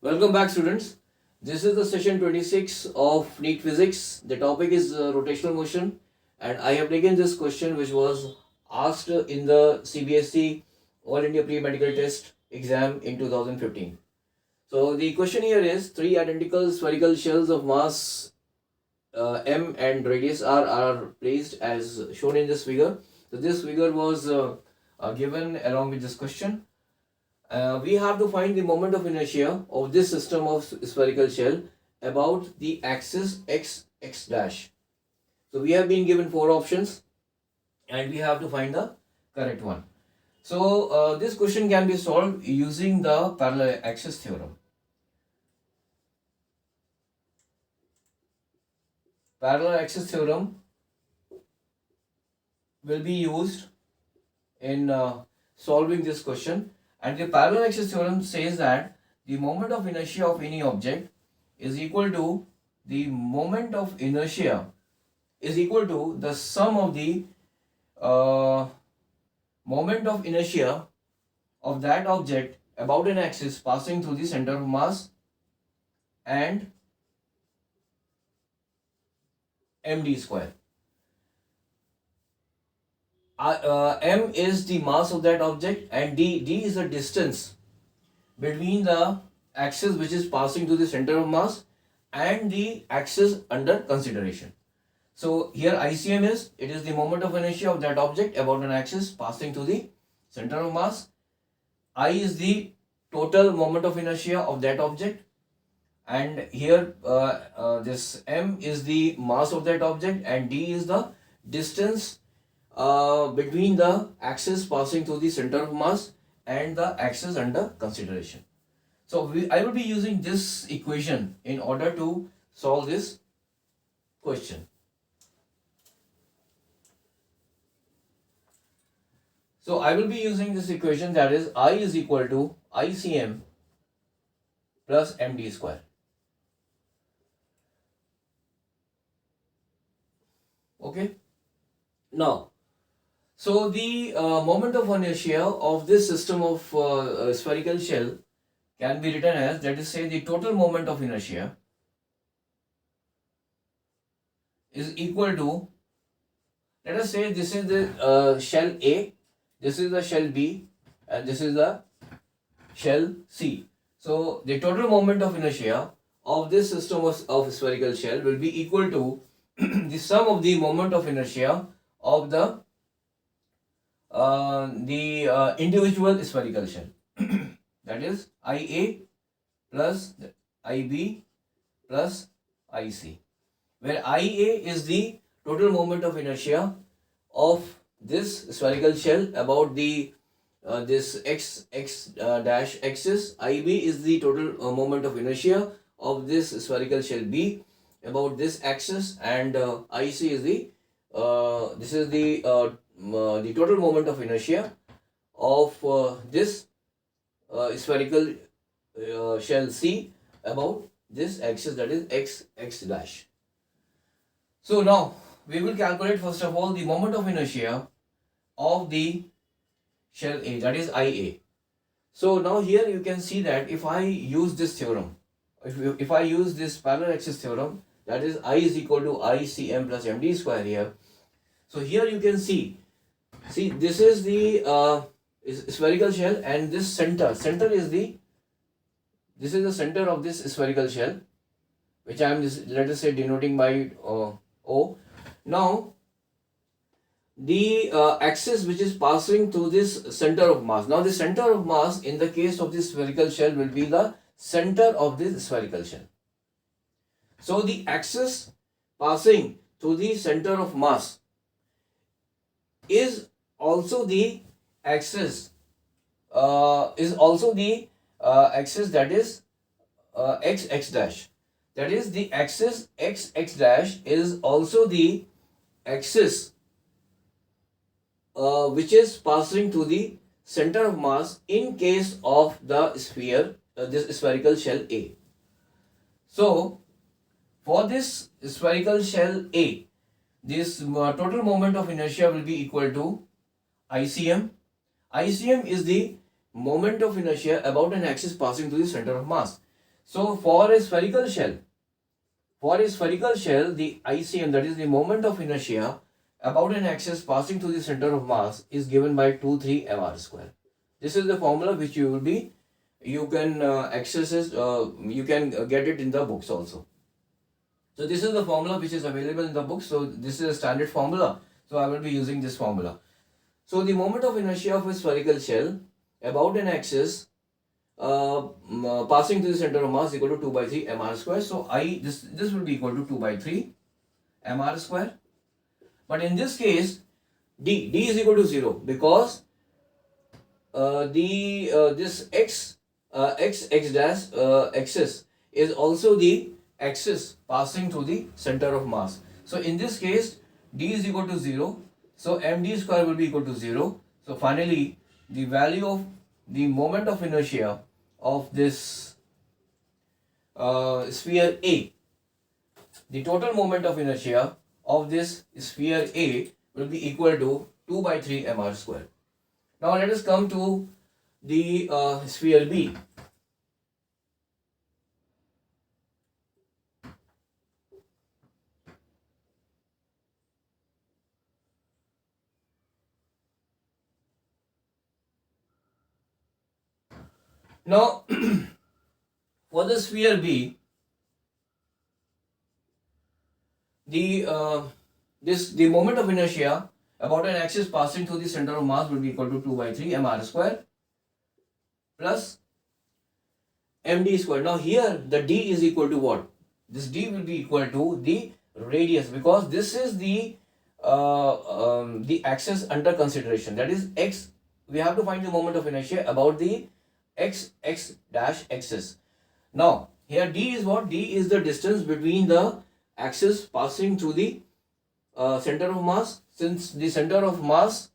Welcome back, students. This is the session 26 of NEET Physics. The topic is rotational motion, and I have taken this question which was asked in the CBSE All India Pre-Medical Test exam in 2015. So the question here is three identical spherical shells of mass m and radius r are placed as shown in this figure. So this figure was given along with this question. We have to find the moment of inertia of this system of spherical shell about the axis x dash. So we have been given four options and we have to find the correct one. So this question can be solved using the parallel axis theorem. Parallel axis theorem will be used in solving this question. And the parallel axis theorem says that the moment of inertia of any object is equal to the moment of inertia is equal to the sum of the moment of inertia of that object about an axis passing through the center of mass and md square. M is the mass of that object and d is the distance between the axis which is passing to the center of mass and the axis under consideration. So here ICM is the moment of inertia of that object about an axis passing to the center of mass. I is the total moment of inertia of that object, and here this M is the mass of that object and d is the distance between the axis passing through the center of mass and the axis under consideration. So I will be using this equation in order to solve this question. So I will be using this equation, that is I is equal to ICM plus MD square. Okay. Now, so the moment of inertia of this system of spherical shell can be written as, that is, say, the total moment of inertia is equal to, let us say this is the shell A, this is the shell B, and this is the shell C. So the total moment of inertia of this system of spherical shell will be equal to the sum of the moment of inertia of the individual spherical shell, that is IA plus IB plus IC, where IA is the total moment of inertia of this spherical shell about the this x dash axis. IB is the total moment of inertia of this spherical shell B about this axis, and IC is the this is the total moment of inertia of this spherical shell C about this axis, that is x dash. So now we will calculate first of all the moment of inertia of the shell A, that is IA. So now here you can see that if I use this theorem, if I use this parallel axis theorem, that is I is equal to ICM plus MD square here. So here you can see this is the spherical shell, and this center is the center of this spherical shell, which I am let us say denoting by O. Now the axis which is passing through this center of mass. Now the center of mass in the case of this spherical shell will be the center of this spherical shell. So the axis passing through the center of mass is also the axis that is x dash. That is, the axis x dash is also the axis which is passing through the center of mass in case of the sphere, this spherical shell A. So for this spherical shell A, this total moment of inertia will be equal to ICM. ICM is the moment of inertia about an axis passing through the center of mass. So for a spherical shell, the ICM, that is the moment of inertia about an axis passing through the center of mass, is given by 2, 3 mr square. This is the formula which you can access it, you can get it in the books also. So this is the formula which is available in the book. So this is a standard formula. So I will be using this formula. So the moment of inertia of a spherical shell about an axis passing through the center of mass is equal to 2 by 3 mr square. So this will be equal to 2 by 3 mr square. But in this case, d is equal to 0 because this x dash axis is also the axis passing through the center of mass. So in this case, d is equal to 0. So md square will be equal to 0. So finally, the value of the moment of inertia of this sphere A, the total moment of inertia of this sphere A will be equal to 2 by 3 mr square. Now let us come to the sphere B. Now for the sphere B, the moment of inertia about an axis passing through the center of mass will be equal to 2 by 3 mr square plus md square. Now here the d is equal to what? This d will be equal to the radius because this is the axis under consideration, that is x. We have to find the moment of inertia about the x dash axis. Now here d is what? D is the distance between the axis passing through the center of mass. Since the center of mass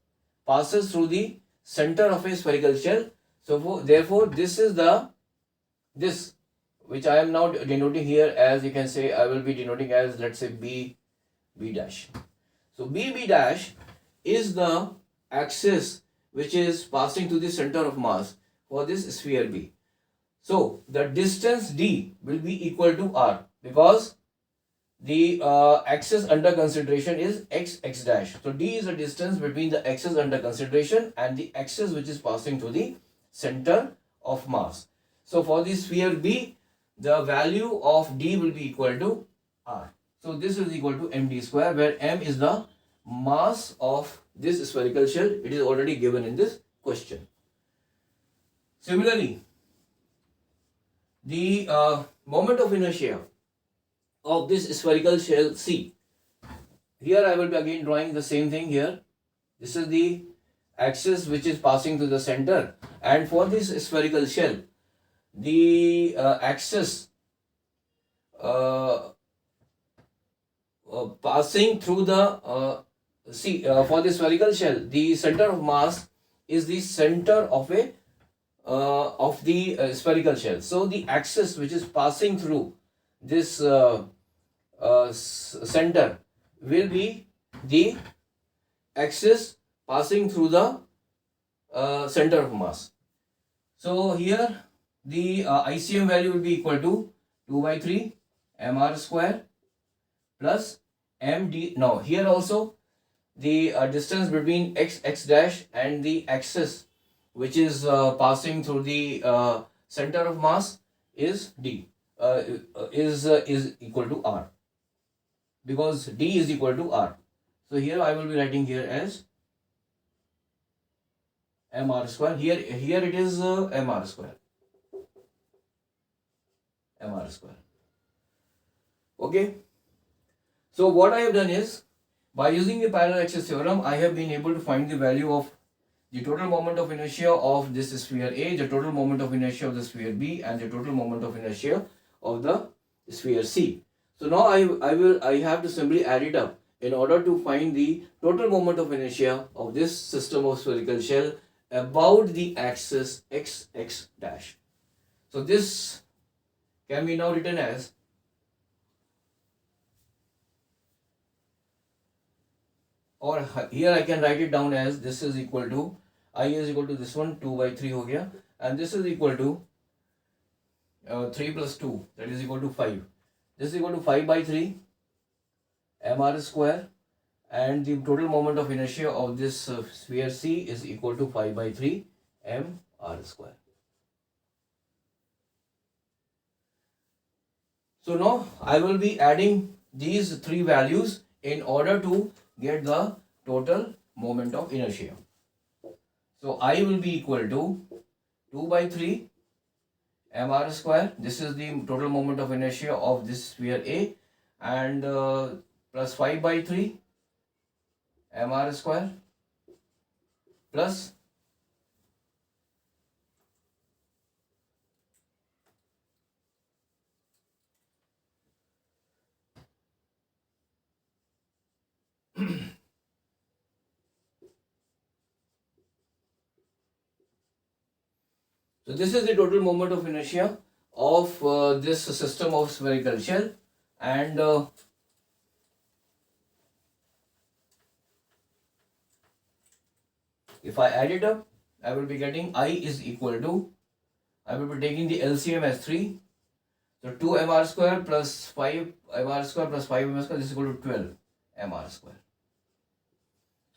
passes through the center of a spherical shell, so therefore this is this which I am now denoting here as, you can say, I will be denoting as, let's say, b dash. So b dash is the axis which is passing through the center of mass for this sphere B. So the distance d will be equal to r because the axis under consideration is x dash. So d is the distance between the axis under consideration and the axis which is passing through the center of mass. So for the sphere B, the value of d will be equal to r. So this is equal to md square, where m is the mass of this spherical shell. It is already given in this question. Similarly, the moment of inertia of this spherical shell C. Here I will be again drawing the same thing here. This is the axis which is passing through the center, and for this spherical shell, the axis passing through the for the spherical shell, the center of mass is the center of the spherical shell. So the axis which is passing through this center will be the axis passing through the center of mass. So here the ICM value will be equal to 2 by 3 mr square plus md. Now here also the distance between x dash and the axis which is passing through the center of mass is d is equal to r, because d is equal to r. So here I will be writing here as mr square. Here it is mr square. Okay. So what I have done is, by using the parallel axis theorem, I have been able to find the value of the total moment of inertia of this sphere A, the total moment of inertia of the sphere B, and the total moment of inertia of the sphere C. So now I have to simply add it up in order to find the total moment of inertia of this system of spherical shell about the axis x dash. So this can be now written as or here I can write it down as this is equal to I is equal to this one 2 by 3 हो गया, and this is equal to 3 plus 2, that is equal to 5. This is equal to 5 by 3 mr square, and the total moment of inertia of this sphere C is equal to 5 by 3 mr square. So now I will be adding these three values in order to get the total moment of inertia. So I will be equal to 2 by 3 mr square. This is the total moment of inertia of this sphere A, and plus 5 by 3 mr square plus so this is the total moment of inertia of this system of spherical shell, and if I add it up, I will be getting I is equal to, I will be taking the LCM as 3. So 2 mr square plus 5 mr square plus 5 mr square, this is equal to 12 mr square.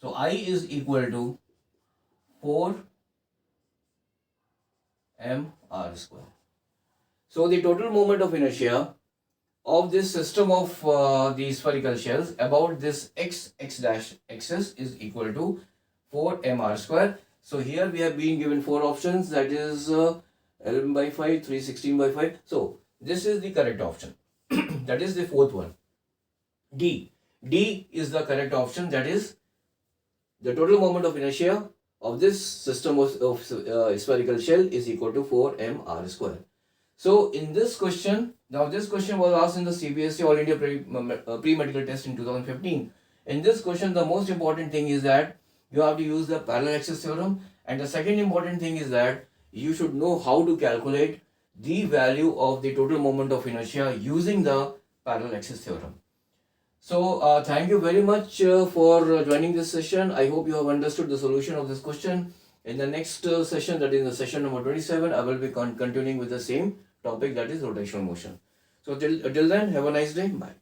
So I is equal to 4 mr square. So the total moment of inertia of this system of the spherical shells about this x dash axis is equal to 4 mr square. So here we have been given 4 options, that is 11 by 5, 3, 16 by 5. So this is the correct option. That is the fourth one. D. D is the correct option, that is the total moment of inertia of this system of spherical shell is equal to 4 mr square. So in this question, now this question was asked in the CBSE All India pre-medical test in 2015. In this question, the most important thing is that you have to use the parallel axis theorem, and the second important thing is that you should know how to calculate the value of the total moment of inertia using the parallel axis theorem. So thank you very much for joining this session. I hope you have understood the solution of this question. In the next session, that is the session number 27, I will be continuing with the same topic, that is rotational motion. So till then, have a nice day. Bye.